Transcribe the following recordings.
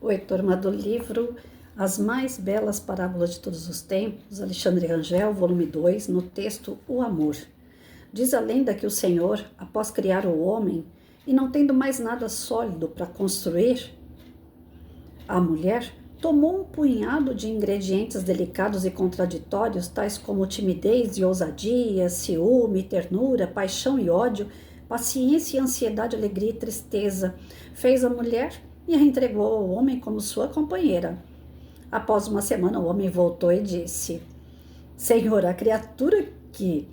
Oi, turma do livro As Mais Belas Parábolas de Todos os Tempos, Alexandre Rangel, volume 2, no texto O Amor. Diz a lenda que o Senhor, após criar o homem, e não tendo mais nada sólido para construir, a mulher tomou um punhado de ingredientes delicados e contraditórios, tais como timidez e ousadia, ciúme, ternura, paixão e ódio, paciência e ansiedade, alegria e tristeza. Fez a mulher e a entregou ao homem como sua companheira. Após uma semana, o homem voltou e disse: Senhor, a criatura que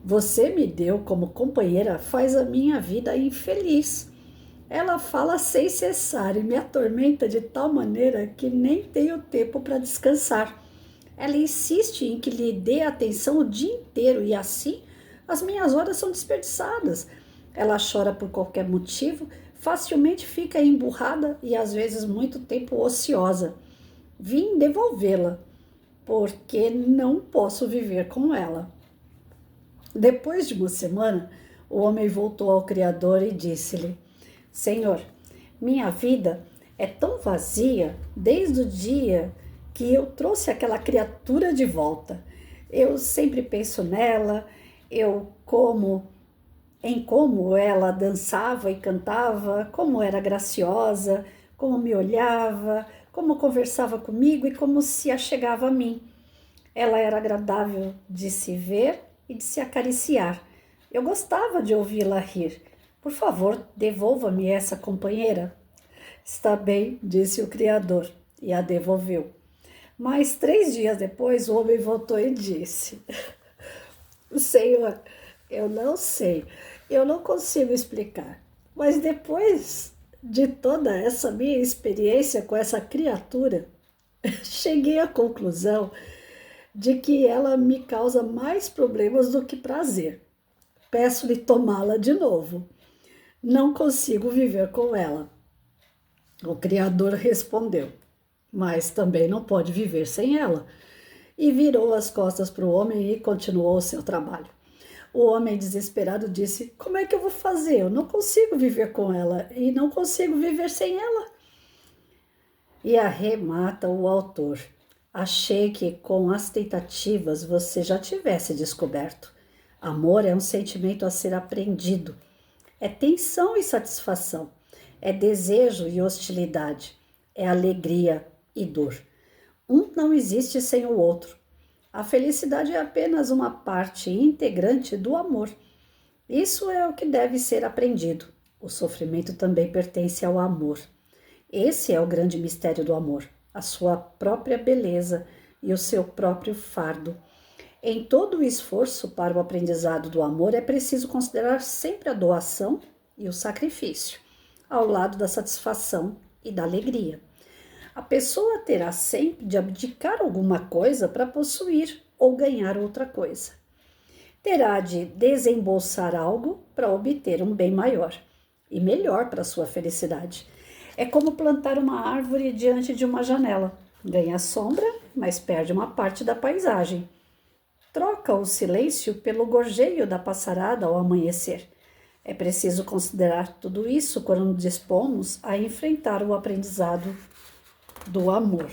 você me deu como companheira faz a minha vida infeliz. Ela fala sem cessar e me atormenta de tal maneira que nem tenho tempo para descansar. Ela insiste em que lhe dê atenção o dia inteiro e assim as minhas horas são desperdiçadas. Ela chora por qualquer motivo, facilmente fica emburrada e às vezes muito tempo ociosa. Vim devolvê-la, porque não posso viver com ela. Depois de uma semana, o homem voltou ao Criador e disse-lhe: Senhor, minha vida é tão vazia desde o dia que eu trouxe aquela criatura de volta. Eu sempre penso nela, eu como ela dançava e cantava, como era graciosa, como me olhava, como conversava comigo e como se achegava a mim. Ela era agradável de se ver e de se acariciar. Eu gostava de ouvi-la rir. Por favor, devolva-me essa companheira. Está bem, disse o criador, e a devolveu. Mas 3 dias depois, o homem voltou e disse: Senhor, eu não sei, eu não consigo explicar, mas depois de toda essa minha experiência com essa criatura, cheguei à conclusão de que ela me causa mais problemas do que prazer. Peço-lhe tomá-la de novo. Não consigo viver com ela. O Criador respondeu: mas também não pode viver sem ela. E virou as costas para o homem e continuou o seu trabalho. O homem desesperado disse: como é que eu vou fazer? Eu não consigo viver com ela e não consigo viver sem ela. E arremata o autor: achei que com as tentativas você já tivesse descoberto. Amor é um sentimento a ser aprendido. É tensão e satisfação. É desejo e hostilidade. É alegria e dor. Um não existe sem o outro. A felicidade é apenas uma parte integrante do amor. Isso é o que deve ser aprendido. O sofrimento também pertence ao amor. Esse é o grande mistério do amor, a sua própria beleza e o seu próprio fardo. Em todo o esforço para o aprendizado do amor, é preciso considerar sempre a doação e o sacrifício, ao lado da satisfação e da alegria. A pessoa terá sempre de abdicar alguma coisa para possuir ou ganhar outra coisa. Terá de desembolsar algo para obter um bem maior e melhor para a sua felicidade. É como plantar uma árvore diante de uma janela. Ganha sombra, mas perde uma parte da paisagem. Troca o silêncio pelo gorjeio da passarada ao amanhecer. É preciso considerar tudo isso quando dispomos a enfrentar o aprendizado do amor.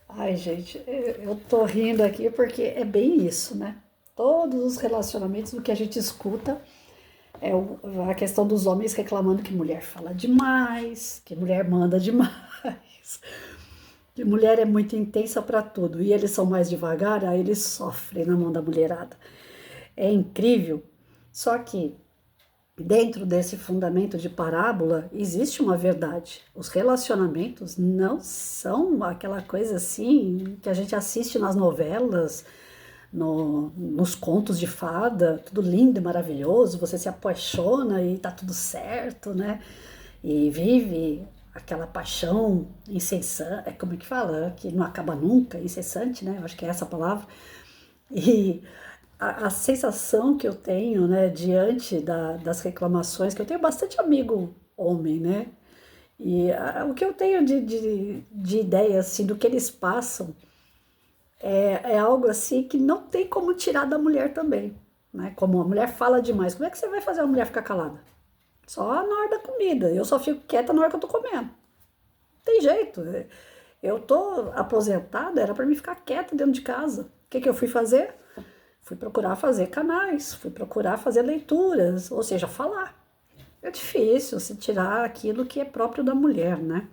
Ai, gente, eu tô rindo aqui porque é bem isso, né? Todos os relacionamentos, do que a gente escuta, é a questão dos homens reclamando que mulher fala demais, que mulher manda demais, que mulher é muito intensa para tudo e eles são mais devagar, aí eles sofrem na mão da mulherada. É incrível, só que dentro desse fundamento de parábola existe uma verdade. Os relacionamentos não são aquela coisa assim que a gente assiste nas novelas, nos contos de fada, tudo lindo e maravilhoso, você se apaixona e tá tudo certo, né? E vive aquela paixão incessante, como é que fala? Que não acaba nunca, incessante, né? Eu acho que é essa a palavra. E a sensação que eu tenho, né, diante das reclamações, que eu tenho bastante amigo homem, né? E o que eu tenho de ideia, assim, do que eles passam, é algo assim que não tem como tirar da mulher também, né? Como a mulher fala demais, como é que você vai fazer a mulher ficar calada? Só na hora da comida, eu só fico quieta na hora que eu tô comendo. tem jeito. Eu tô aposentada, era para mim ficar quieta dentro de casa. O que que eu fui fazer? Fui procurar fazer canais, fui procurar fazer leituras, ou seja, falar. É difícil se tirar aquilo que é próprio da mulher, né?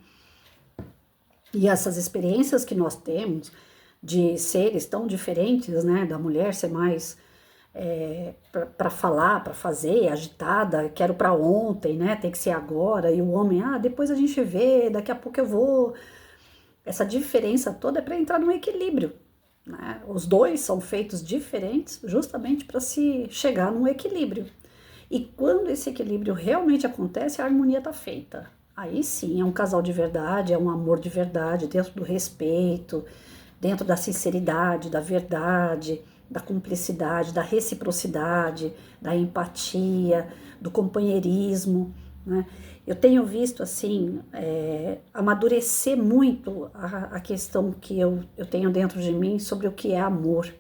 E essas experiências que nós temos de seres tão diferentes, né? Da mulher ser mais para falar, para fazer, agitada, quero para ontem, né? Tem que ser agora. E o homem, depois a gente vê, daqui a pouco eu vou. Essa diferença toda é para entrar num equilíbrio, né? Os dois são feitos diferentes justamente para se chegar num equilíbrio. E quando esse equilíbrio realmente acontece, a harmonia está feita. Aí sim, é um casal de verdade, é um amor de verdade, dentro do respeito, dentro da sinceridade, da verdade, da cumplicidade, da reciprocidade, da empatia, do companheirismo, né? Eu tenho visto, assim, amadurecer muito a questão que eu tenho dentro de mim sobre o que é amor.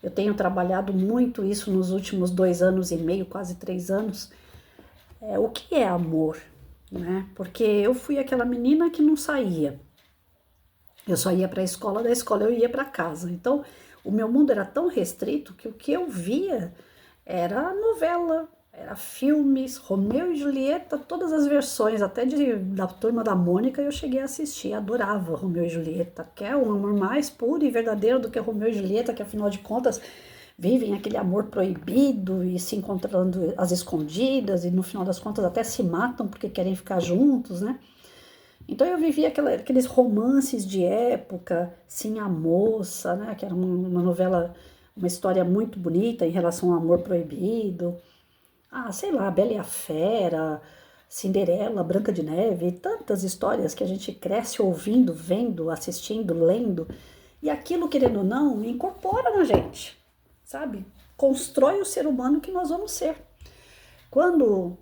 Eu tenho trabalhado muito isso nos últimos 2 anos e meio, quase 3 anos. O que é amor, né? Porque eu fui aquela menina que não saía. Eu só ia para a escola, da escola eu ia para casa. Então, o meu mundo era tão restrito que o que eu via era novela, era filmes, Romeu e Julieta, todas as versões, até da Turma da Mônica eu cheguei a assistir, adorava Romeu e Julieta, que é um amor mais puro e verdadeiro do que Romeu e Julieta, que afinal de contas vivem aquele amor proibido e se encontrando às escondidas e no final das contas até se matam porque querem ficar juntos, né? Então eu vivia aqueles romances de época, Sim a Moça, né? Que era uma novela, uma história muito bonita em relação ao amor proibido. Sei lá, Bela e a Fera, Cinderela, Branca de Neve, tantas histórias que a gente cresce ouvindo, vendo, assistindo, lendo. E aquilo, querendo ou não, incorpora na gente, sabe? Constrói o ser humano que nós vamos ser. Quando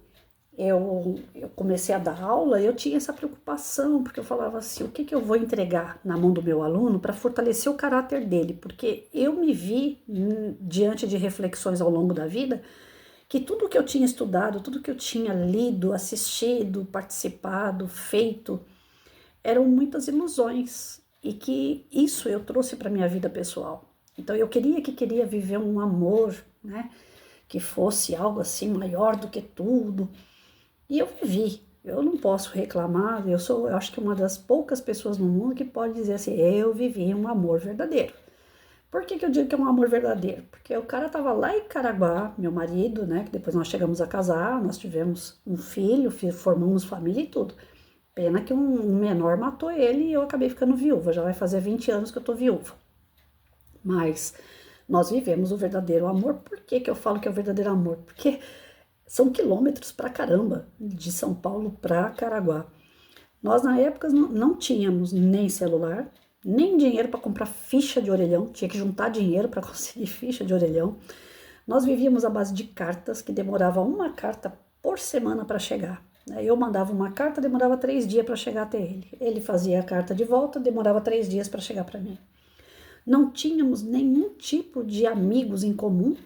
eu comecei a dar aula, eu tinha essa preocupação, porque eu falava assim, o que eu vou entregar na mão do meu aluno para fortalecer o caráter dele? Porque eu me vi, diante de reflexões ao longo da vida, que tudo que eu tinha estudado, tudo que eu tinha lido, assistido, participado, feito, eram muitas ilusões e que isso eu trouxe para minha vida pessoal. Então eu queria viver um amor, né, que fosse algo assim maior do que tudo. E eu vivi. Eu não posso reclamar. Eu acho que uma das poucas pessoas no mundo que pode dizer assim, eu vivi um amor verdadeiro. Por que eu digo que é um amor verdadeiro? Porque o cara tava lá em Caraguá, meu marido, né? Que depois nós chegamos a casar, nós tivemos um filho, formamos família e tudo. Pena que um menor matou ele e eu acabei ficando viúva. Já vai fazer 20 anos que eu tô viúva. Mas nós vivemos o verdadeiro amor. Por que eu falo que é o verdadeiro amor? Porque são quilômetros pra caramba, de São Paulo pra Caraguá. Nós, na época, não tínhamos nem celular, nem dinheiro para comprar ficha de orelhão, tinha que juntar dinheiro para conseguir ficha de orelhão. Nós vivíamos à base de cartas, que demorava uma carta por semana para chegar. Eu mandava uma carta, demorava 3 dias para chegar até ele. Ele fazia a carta de volta, demorava 3 dias para chegar para mim. Não tínhamos nenhum tipo de amigos em comum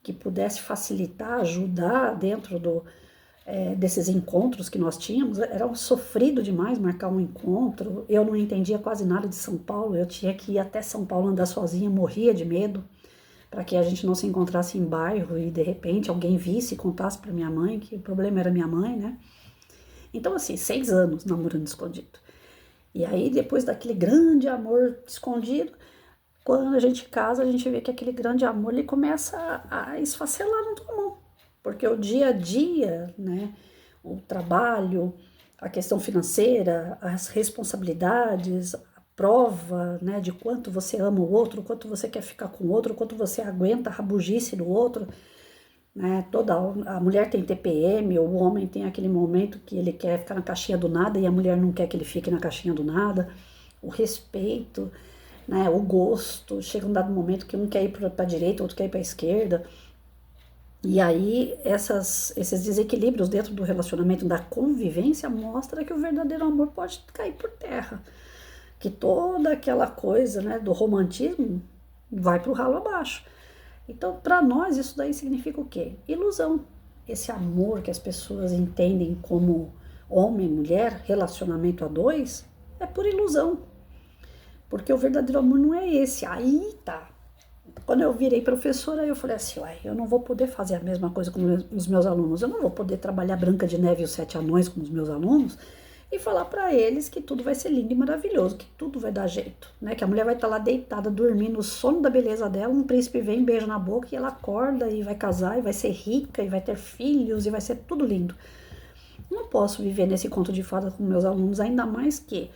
que pudesse facilitar, ajudar dentro desses encontros que nós tínhamos. Era sofrido demais marcar um encontro. Eu não entendia quase nada de São Paulo, eu tinha que ir até São Paulo andar sozinha, morria de medo para que a gente não se encontrasse em bairro e de repente alguém visse e contasse para minha mãe que o problema era minha mãe, né? Então assim, 6 anos namorando escondido. E aí depois daquele grande amor escondido, quando a gente casa, a gente vê que aquele grande amor ele começa a esfacelar na tua mão. Porque o dia a dia, né, o trabalho, a questão financeira, as responsabilidades, a prova, né, de quanto você ama o outro, quanto você quer ficar com o outro, quanto você aguenta a rabugice do outro, né, a mulher tem TPM, o homem tem aquele momento que ele quer ficar na caixinha do nada e a mulher não quer que ele fique na caixinha do nada, o respeito, né, o gosto, chega um dado momento que um quer ir para a direita, outro quer ir para a esquerda. E aí, esses desequilíbrios dentro do relacionamento, da convivência, mostra que o verdadeiro amor pode cair por terra. Que toda aquela coisa, né, do romantismo vai para o ralo abaixo. Então, para nós, isso daí significa o quê? Ilusão. Esse amor que as pessoas entendem como homem, mulher, relacionamento a dois, é por ilusão. Porque o verdadeiro amor não é esse. Aí tá. Quando eu virei professora, eu falei assim, uai, eu não vou poder fazer a mesma coisa com os meus alunos. Eu não vou poder trabalhar Branca de Neve e os Sete Anões com os meus alunos e falar para eles que tudo vai ser lindo e maravilhoso, que tudo vai dar jeito, né? Que a mulher vai estar lá deitada, dormindo, o sono da beleza dela, um príncipe vem, beija na boca e ela acorda e vai casar e vai ser rica e vai ter filhos e vai ser tudo lindo. Não posso viver nesse conto de fada com meus alunos, ainda mais que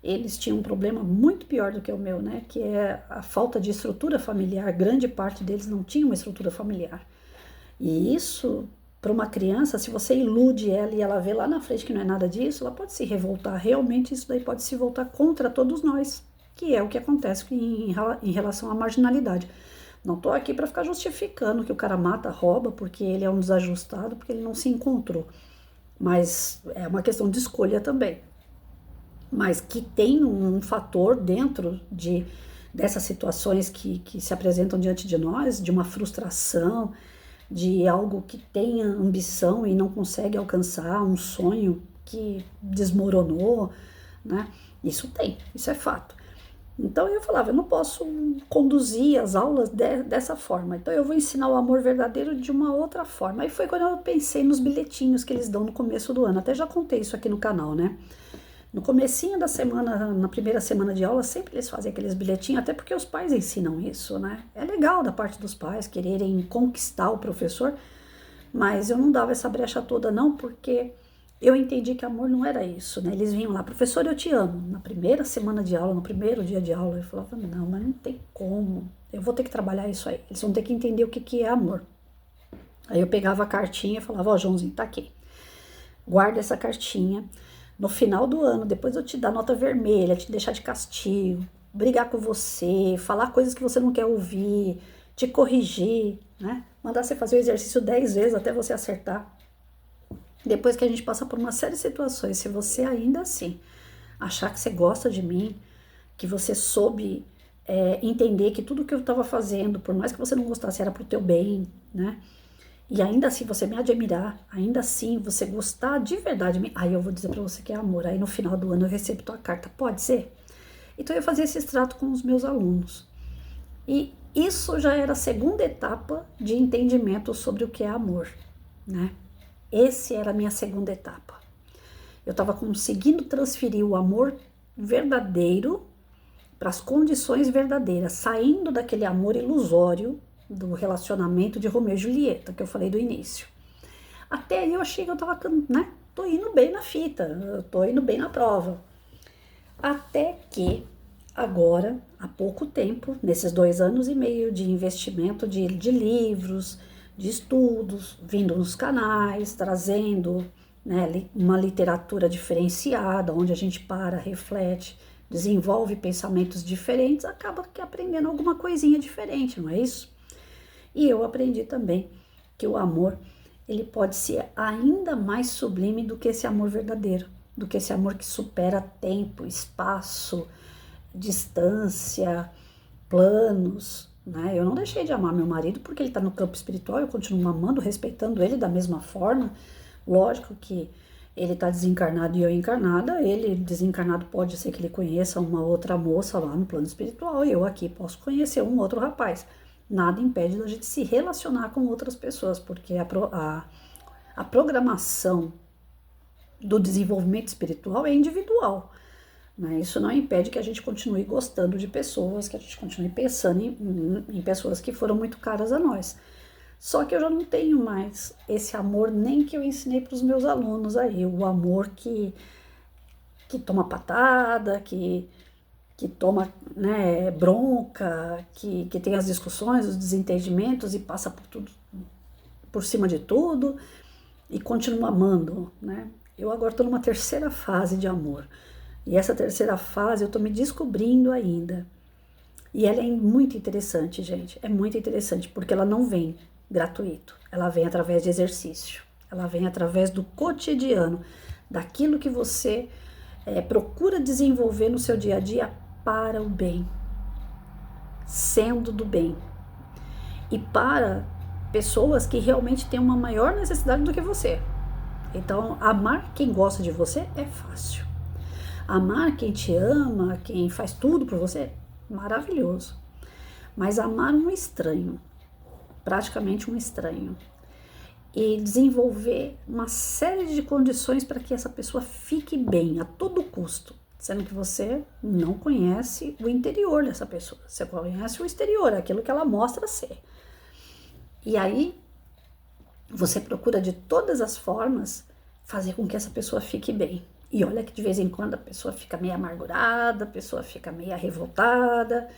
eles tinham um problema muito pior do que o meu, né? Que é a falta de estrutura familiar. Grande parte deles não tinha uma estrutura familiar. E isso, para uma criança, se você ilude ela e ela vê lá na frente que não é nada disso, ela pode se revoltar. Realmente isso daí pode se voltar contra todos nós, que é o que acontece em relação à marginalidade. Não estou aqui para ficar justificando que o cara mata, rouba, porque ele é um desajustado, porque ele não se encontrou. Mas é uma questão de escolha também. Mas que tem um fator dentro dessas situações que se apresentam diante de nós, de uma frustração, de algo que tem ambição e não consegue alcançar, um sonho que desmoronou, né? Isso tem, isso é fato. Então eu falava, eu não posso conduzir as aulas dessa forma, então eu vou ensinar o amor verdadeiro de uma outra forma. Aí foi quando eu pensei nos bilhetinhos que eles dão no começo do ano, até já contei isso aqui no canal, né? No comecinho da semana, na primeira semana de aula, sempre eles fazem aqueles bilhetinhos, até porque os pais ensinam isso, né? É legal da parte dos pais quererem conquistar o professor, mas eu não dava essa brecha toda não, porque eu entendi que amor não era isso, né? Eles vinham lá, professor, eu te amo. Na primeira semana de aula, no primeiro dia de aula, eu falava, não, mas não tem como, eu vou ter que trabalhar isso aí. Eles vão ter que entender o que é amor. Aí eu pegava a cartinha e falava, ó, Joãozinho, tá aqui. Guarda essa cartinha. No final do ano, depois eu te dar nota vermelha, te deixar de castigo, brigar com você, falar coisas que você não quer ouvir, te corrigir, né? Mandar você fazer o exercício 10 vezes até você acertar. Depois que a gente passa por uma série de situações, se você ainda assim achar que você gosta de mim, que você soube entender que tudo que eu estava fazendo, por mais que você não gostasse, era pro teu bem, né? E ainda assim você me admirar, ainda assim você gostar de verdade de mim, aí eu vou dizer pra você que é amor, aí no final do ano eu recebo tua carta, pode ser? Então eu fazia esse trato com os meus alunos. E isso já era a segunda etapa de entendimento sobre o que é amor, né? Essa era a minha segunda etapa. Eu estava conseguindo transferir o amor verdadeiro para as condições verdadeiras, saindo daquele amor ilusório do relacionamento de Romeu e Julieta, que eu falei do início. Até aí eu achei que eu tava, né, tô indo bem na fita, eu tô indo bem na prova. Até que agora, há pouco tempo, nesses 2 anos e meio de investimento de livros, de estudos, vindo nos canais, trazendo, né, uma literatura diferenciada, onde a gente para, reflete, desenvolve pensamentos diferentes, acaba que aprendendo alguma coisinha diferente, não é isso? E eu aprendi também que o amor, ele pode ser ainda mais sublime do que esse amor verdadeiro, do que esse amor que supera tempo, espaço, distância, planos, né? Eu não deixei de amar meu marido porque ele está no campo espiritual, eu continuo amando, respeitando ele da mesma forma. Lógico que ele está desencarnado e eu encarnada, ele desencarnado pode ser que ele conheça uma outra moça lá no plano espiritual e eu aqui posso conhecer um outro rapaz. Nada impede da gente se relacionar com outras pessoas, porque a programação do desenvolvimento espiritual é individual, né? Isso não impede que a gente continue gostando de pessoas, que a gente continue pensando em pessoas que foram muito caras a nós. Só que eu já não tenho mais esse amor nem que eu ensinei para os meus alunos aí, o amor que toma patada, que toma, né, bronca, que tem as discussões, os desentendimentos e passa por cima de tudo e continua amando, né? Eu agora estou numa terceira fase de amor. E essa terceira fase eu estou me descobrindo ainda. E ela é muito interessante, gente. É muito interessante, porque ela não vem gratuito. Ela vem através de exercício. Ela vem através do cotidiano, daquilo que você procura desenvolver no seu dia a dia para o bem, sendo do bem. E para pessoas que realmente têm uma maior necessidade do que você. Então, amar quem gosta de você é fácil. Amar quem te ama, quem faz tudo por você, é maravilhoso. Mas amar um estranho, praticamente um estranho, e desenvolver uma série de condições para que essa pessoa fique bem a todo custo, sendo que você não conhece o interior dessa pessoa, você conhece o exterior, aquilo que ela mostra ser. E aí você procura de todas as formas fazer com que essa pessoa fique bem. E olha que de vez em quando a pessoa fica meio amargurada, a pessoa fica meio revoltada,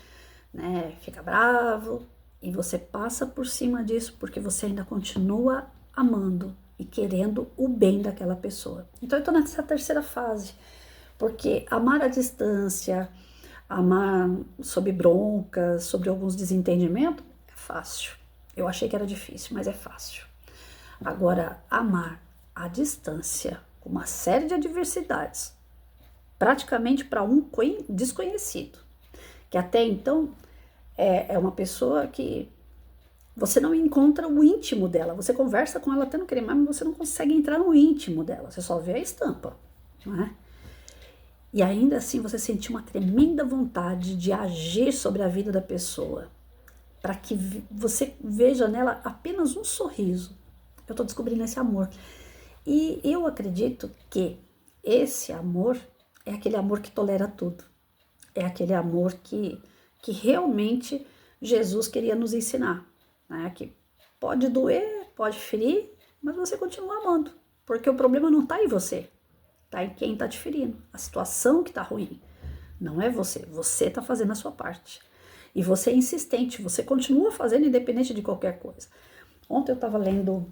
né? Fica bravo. E você passa por cima disso porque você ainda continua amando e querendo o bem daquela pessoa. Então eu tô nessa terceira fase, porque amar à distância, amar sob bronca, sobre alguns desentendimentos, é fácil. Eu achei que era difícil, mas é fácil. Agora, amar à distância, com uma série de adversidades, praticamente para um desconhecido, que até então é uma pessoa que você não encontra o íntimo dela, você conversa com ela até no querer mais, mas você não consegue entrar no íntimo dela, você só vê a estampa, não é? E ainda assim você sentir uma tremenda vontade de agir sobre a vida da pessoa, para que você veja nela apenas um sorriso. Eu estou descobrindo esse amor. E eu acredito que esse amor é aquele amor que tolera tudo. É aquele amor que realmente Jesus queria nos ensinar. Né? Que pode doer, pode ferir, mas você continua amando. Porque o problema não está em você, está em quem está te ferindo. A situação que está ruim. Não é você. Você está fazendo a sua parte. E você é insistente, você continua fazendo independente de qualquer coisa. Ontem eu estava lendo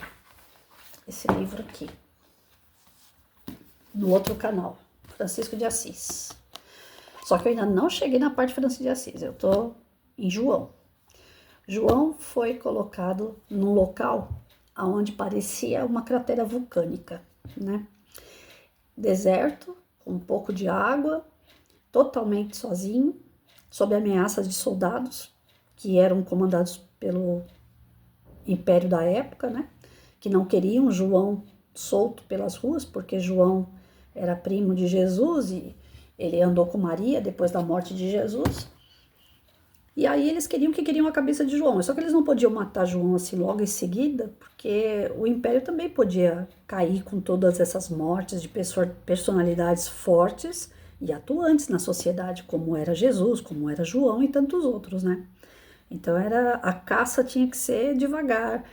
esse livro aqui, no outro canal, Francisco de Assis. Só que eu ainda não cheguei na parte de Francisco de Assis, eu tô em João. João foi colocado num local onde parecia uma cratera vulcânica, né? Deserto, com um pouco de água, totalmente sozinho, sob ameaças de soldados que eram comandados pelo império da época, né? Que não queriam João solto pelas ruas, porque João era primo de Jesus e ele andou com Maria depois da morte de Jesus. E aí eles queriam a cabeça de João. Só que eles não podiam matar João assim logo em seguida, porque o império também podia cair com todas essas mortes de personalidades fortes e atuantes na sociedade, como era Jesus, como era João e tantos outros, né? Então a caça tinha que ser devagar.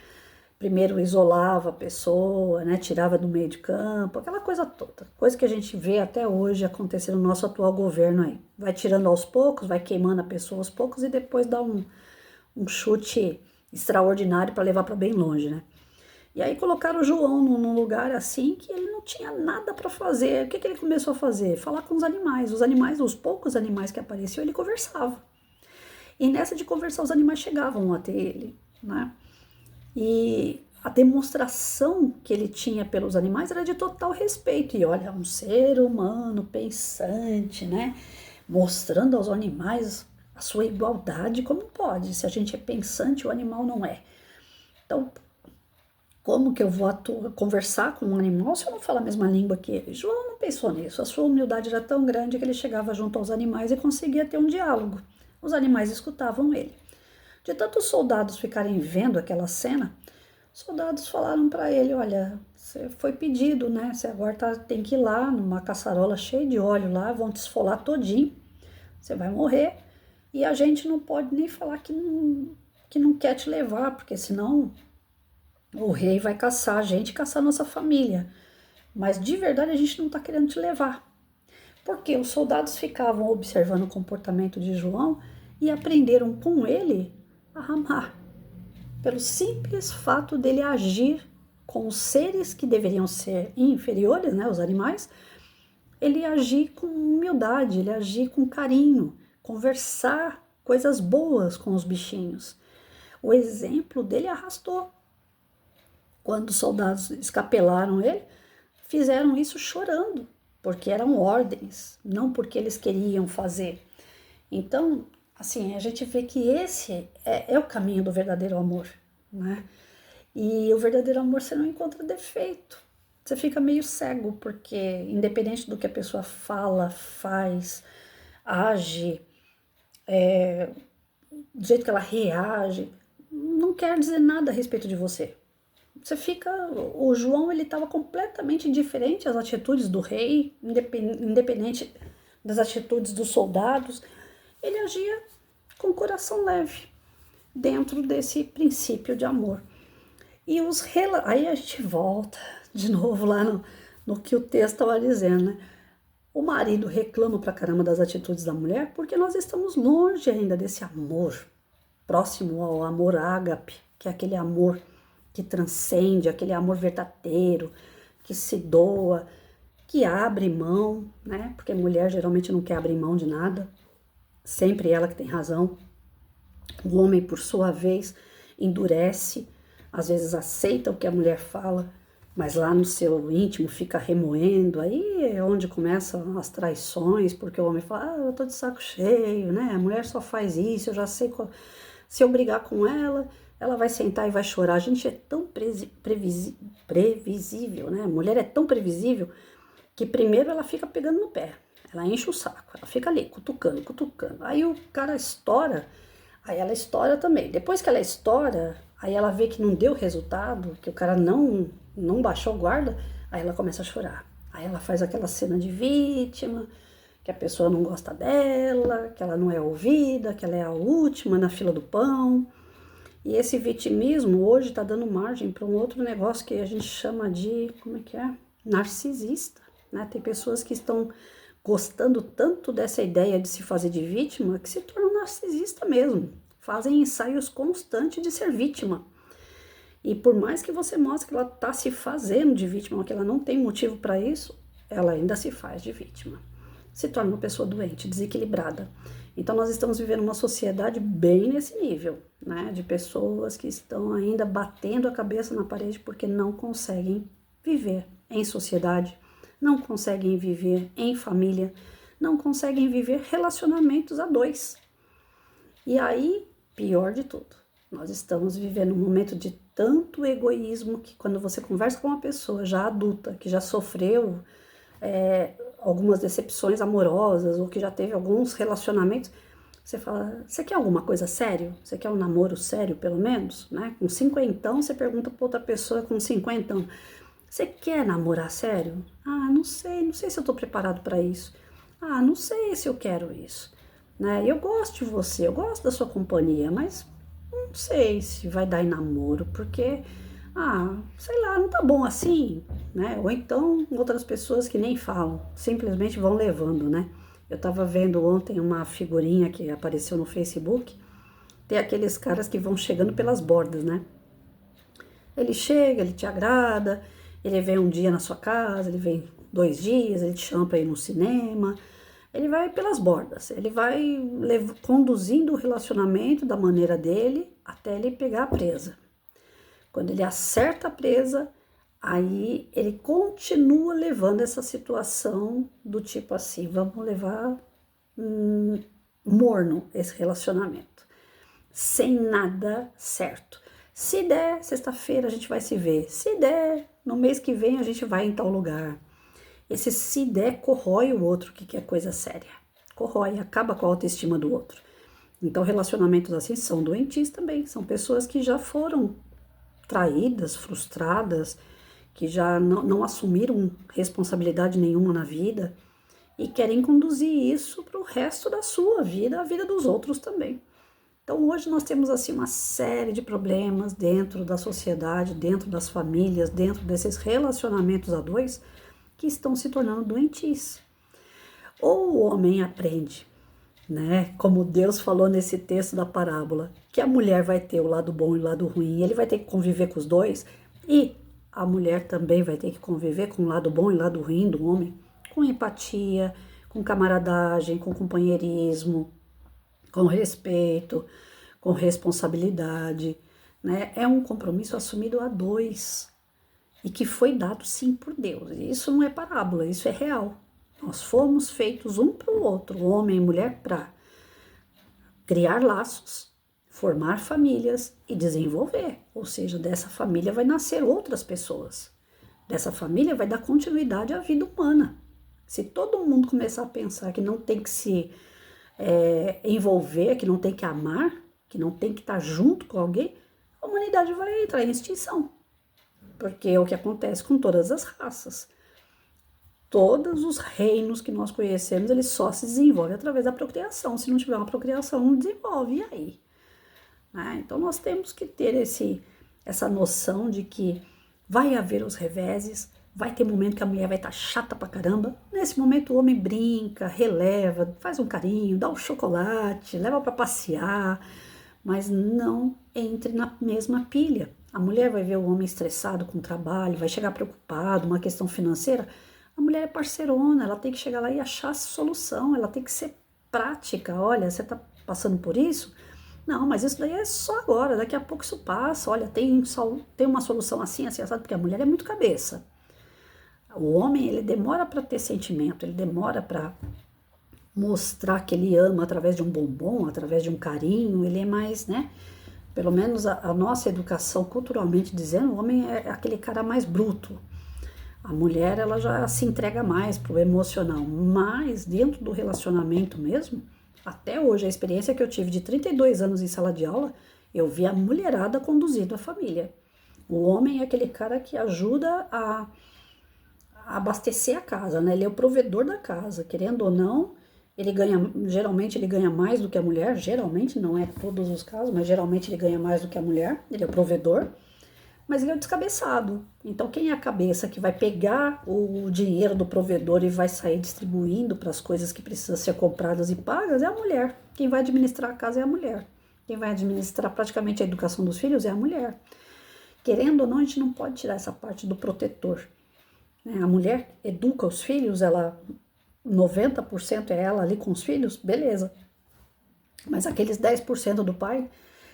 Primeiro isolava a pessoa, né, tirava do meio de campo, aquela coisa toda. Coisa que a gente vê até hoje acontecer no nosso atual governo aí. Vai tirando aos poucos, vai queimando a pessoa aos poucos e depois dá um chute extraordinário para levar para bem longe, né? E aí colocaram o João num lugar assim que ele não tinha nada para fazer. O que ele começou a fazer? Falar com os animais. Os animais, os poucos animais que apareciam, ele conversava. E nessa de conversar, os animais chegavam até ele, né? E a demonstração que ele tinha pelos animais era de total respeito. E olha, um ser humano pensante, né? Mostrando aos animais a sua igualdade, como pode? Se a gente é pensante, o animal não é. Então, como que eu vou conversar com um animal se eu não falo a mesma língua que ele? João não pensou nisso. A sua humildade era tão grande que ele chegava junto aos animais e conseguia ter um diálogo. Os animais escutavam ele. De tantos soldados ficarem vendo aquela cena, os soldados falaram para ele: olha, você foi pedido, né? Você agora tem que ir lá numa caçarola cheia de óleo lá, vão te esfolar todinho, você vai morrer. E a gente não pode nem falar que não quer te levar, porque senão o rei vai caçar a gente e caçar a nossa família. Mas de verdade a gente não está querendo te levar. Porque os soldados ficavam observando o comportamento de João e aprenderam com ele a amar. Pelo simples fato dele agir com os seres que deveriam ser inferiores, né, os animais, ele agir com humildade, ele agir com carinho, conversar coisas boas com os bichinhos. O exemplo dele arrastou. Quando os soldados escapelaram ele, fizeram isso chorando, porque eram ordens, não porque eles queriam fazer. Então, assim, a gente vê que esse é o caminho do verdadeiro amor, né? E o verdadeiro amor você não encontra defeito. você fica meio cego, porque independente do que a pessoa fala, faz, age, do jeito que ela reage, não quer dizer nada a respeito de você. Você fica. O João, ele estava completamente indiferente às atitudes do rei, independente das atitudes dos soldados. Ele agia com o coração leve, dentro desse princípio de amor. E aí a gente volta de novo lá no que o texto estava dizendo, né? O marido reclama pra caramba das atitudes da mulher porque nós estamos longe ainda desse amor, próximo ao amor ágape, que é aquele amor que transcende, aquele amor verdadeiro, que se doa, que abre mão, né? Porque a mulher geralmente não quer abrir mão de nada, sempre ela que tem razão. O homem, por sua vez, endurece, às vezes aceita o que a mulher fala, mas lá no seu íntimo fica remoendo. Aí é onde começam as traições, porque o homem fala, eu tô de saco cheio, né? A mulher só faz isso, eu já sei se eu brigar com ela, ela vai sentar e vai chorar. A gente é tão previsível, né? A mulher é tão previsível que primeiro ela fica pegando no pé, ela enche o saco, ela fica ali cutucando, cutucando. Aí o cara estoura, aí ela estoura também. Depois que ela estoura, aí ela vê que não deu resultado, que o cara não baixou a guarda, aí ela começa a chorar. Aí ela faz aquela cena de vítima, que a pessoa não gosta dela, que ela não é ouvida, que ela é a última na fila do pão. E esse vitimismo hoje está dando margem para um outro negócio que a gente chama de, como é que é? Narcisista, né? Tem pessoas que estão gostando tanto dessa ideia de se fazer de vítima que se tornam narcisista mesmo. Fazem ensaios constantes de ser vítima. E por mais que você mostre que ela está se fazendo de vítima, que ela não tem motivo para isso, ela ainda se faz de vítima. Se torna uma pessoa doente, desequilibrada. Então nós estamos vivendo uma sociedade bem nesse nível, né? De pessoas que estão ainda batendo a cabeça na parede porque não conseguem viver em sociedade, não conseguem viver em família, não conseguem viver relacionamentos a dois. E aí, pior de tudo, nós estamos vivendo um momento de tanto egoísmo que quando você conversa com uma pessoa já adulta, que já sofreu algumas decepções amorosas ou que já teve alguns relacionamentos, você fala, você quer alguma coisa sério? Você quer um namoro sério, pelo menos? Né? Com 50, você pergunta para outra pessoa com 50, você quer namorar sério? Ah, não sei se eu tô preparado para isso. Ah, não sei se eu quero isso. Né? Eu gosto de você, eu gosto da sua companhia, mas não sei se vai dar em namoro, porque, sei lá, não tá bom assim, né? Ou então outras pessoas que nem falam, simplesmente vão levando, né? Eu tava vendo ontem uma figurinha que apareceu no Facebook, tem aqueles caras que vão chegando pelas bordas, né? Ele chega, ele te agrada, ele vem um dia na sua casa, ele vem 2 dias, ele te chama para ir no cinema, ele vai pelas bordas, ele vai conduzindo o relacionamento da maneira dele até ele pegar a presa. Quando ele acerta a presa, aí ele continua levando essa situação do tipo assim, vamos levar morno esse relacionamento, sem nada certo. Se der, sexta-feira a gente vai se ver. Se der, no mês que vem a gente vai em tal lugar. Esse se der corrói o outro, que é coisa séria. Corrói, acaba com a autoestima do outro. Então, relacionamentos assim são doentios também. São pessoas que já foram traídas, frustradas, que já não assumiram responsabilidade nenhuma na vida e querem conduzir isso para o resto da sua vida, a vida dos outros também. Então hoje nós temos assim uma série de problemas dentro da sociedade, dentro das famílias, dentro desses relacionamentos a dois que estão se tornando doentios. Ou o homem aprende, né? Como Deus falou nesse texto da parábola, que a mulher vai ter o lado bom e o lado ruim, ele vai ter que conviver com os dois, e a mulher também vai ter que conviver com o lado bom e o lado ruim do homem, com empatia, com camaradagem, com companheirismo, com respeito, com responsabilidade, né? É um compromisso assumido a dois e que foi dado sim por Deus. Isso não é parábola, isso é real. Nós fomos feitos um para o outro, homem e mulher, para criar laços, formar famílias e desenvolver. Ou seja, dessa família vai nascer outras pessoas. dessa família vai dar continuidade à vida humana. Se todo mundo começar a pensar que não tem que se envolver, que não tem que amar, que não tem que estar junto com alguém, a humanidade vai entrar em extinção. Porque é o que acontece com todas as raças. Todos os reinos que nós conhecemos, eles só se desenvolvem através da procriação. Se não tiver uma procriação, não desenvolve. E aí? Então nós temos que ter essa noção de que vai haver os reveses, vai ter momento que a mulher vai estar chata pra caramba. Nesse momento o homem brinca, releva, faz um carinho, dá um chocolate, leva pra passear, mas não entre na mesma pilha. A mulher vai ver o homem estressado com o trabalho, vai chegar preocupado, uma questão financeira. A mulher é parceirona, ela tem que chegar lá e achar a solução, ela tem que ser prática. Olha, você tá passando por isso? Não, mas isso daí é só agora, daqui a pouco isso passa. Olha, tem uma solução assim, assim, assado, porque a mulher é muito cabeça. O homem, ele demora para ter sentimento, ele demora para mostrar que ele ama através de um bombom, através de um carinho, ele é mais, né? Pelo menos a nossa educação, culturalmente dizendo, o homem é aquele cara mais bruto. A mulher, ela já se entrega mais pro emocional, mas dentro do relacionamento mesmo, até hoje, a experiência que eu tive de 32 anos em sala de aula, eu vi a mulherada conduzindo a família. O homem é aquele cara que ajuda a abastecer a casa, né? Ele é o provedor da casa, querendo ou não, geralmente ele ganha mais do que a mulher, geralmente, não é todos os casos, mas geralmente ele ganha mais do que a mulher, ele é o provedor, mas ele é o descabeçado. Então quem é a cabeça que vai pegar o dinheiro do provedor e vai sair distribuindo para as coisas que precisam ser compradas e pagas é a mulher. Quem vai administrar a casa é a mulher. Quem vai administrar praticamente a educação dos filhos é a mulher. Querendo ou não, a gente não pode tirar essa parte do protetor. A mulher educa os filhos, 90% é ela ali com os filhos, beleza. Mas aqueles 10% do pai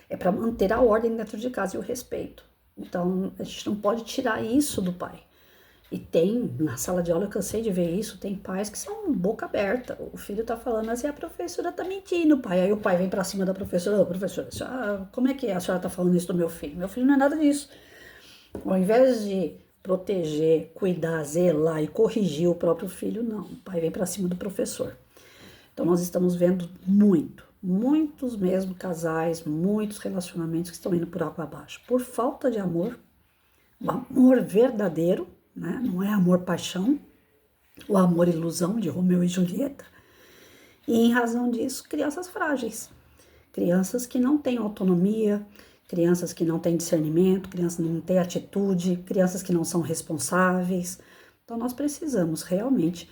é para manter a ordem dentro de casa e o respeito. Então, a gente não pode tirar isso do pai. E na sala de aula eu cansei de ver isso, tem pais que são boca aberta. O filho tá falando assim, a professora tá mentindo, pai. Aí o pai vem pra cima da professora, professora, como é que a senhora tá falando isso do meu filho? Meu filho não é nada disso. Ao invés de proteger, cuidar, zelar e corrigir o próprio filho, não. O pai vem pra cima do professor. Então nós estamos vendo muitos mesmo casais, muitos relacionamentos que estão indo por água abaixo. Por falta de amor, o amor verdadeiro, né? Não é amor-paixão, o amor ilusão de Romeu e Julieta. E em razão disso, crianças frágeis. Crianças que não têm autonomia, crianças que não têm discernimento, crianças que não têm atitude, crianças que não são responsáveis. Então nós precisamos realmente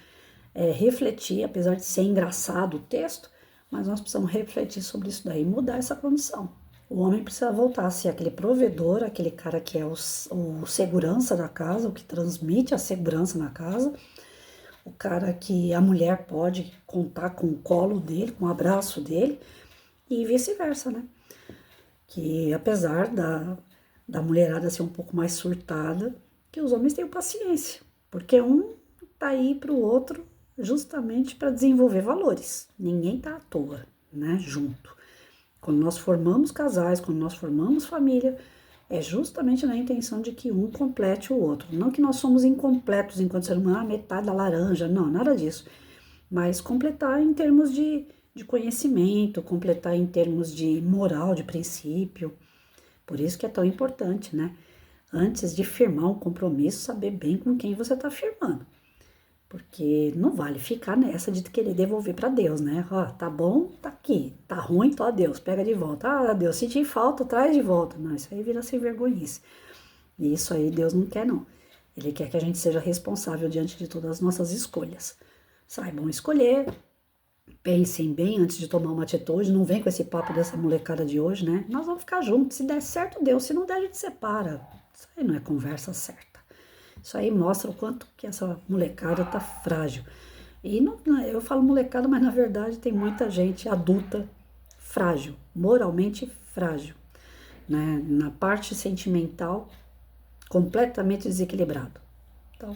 refletir, apesar de ser engraçado o texto, mas nós precisamos refletir sobre isso daí, mudar essa condição. O homem precisa voltar a ser aquele provedor, aquele cara que é o segurança da casa, o que transmite a segurança na casa, o cara que a mulher pode contar com o colo dele, com o abraço dele, e vice-versa, né? Que apesar da mulherada ser um pouco mais surtada, que os homens tenham paciência, porque um tá aí pro outro justamente para desenvolver valores. Ninguém tá à toa, né, junto. Quando nós formamos casais, quando nós formamos família, é justamente na intenção de que um complete o outro. Não que nós somos incompletos enquanto ser humano, metade da laranja, não, nada disso. Mas completar em termos de conhecimento, completar em termos de moral, de princípio. Por isso que é tão importante, né? Antes de firmar um compromisso, saber bem com quem você está firmando. Porque não vale ficar nessa de querer devolver para Deus, né? Ó, tá bom, tá aqui. Tá ruim, tá, Deus, pega de volta. Ah, Deus, senti falta, traz de volta. Não, isso aí vira sem vergonhice. E isso aí Deus não quer, não. Ele quer que a gente seja responsável diante de todas as nossas escolhas. Saibam escolher, pensem bem antes de tomar uma atitude. Não vem com esse papo dessa molecada de hoje, né? Nós vamos ficar juntos. Se der certo, Deus. Se não der, a gente separa. Isso aí não é conversa certa. Isso aí mostra o quanto que essa molecada tá frágil. E não, eu falo molecada, mas na verdade tem muita gente adulta frágil, moralmente frágil, né? Na parte sentimental, completamente desequilibrado. Então,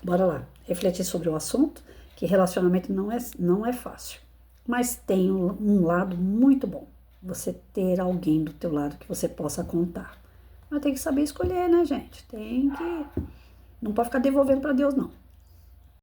bora lá, refletir sobre o assunto, que relacionamento não é fácil, mas tem um lado muito bom, você ter alguém do teu lado que você possa contar. Mas tem que saber escolher, né, gente? Tem que Não pode ficar devolvendo para Deus, não.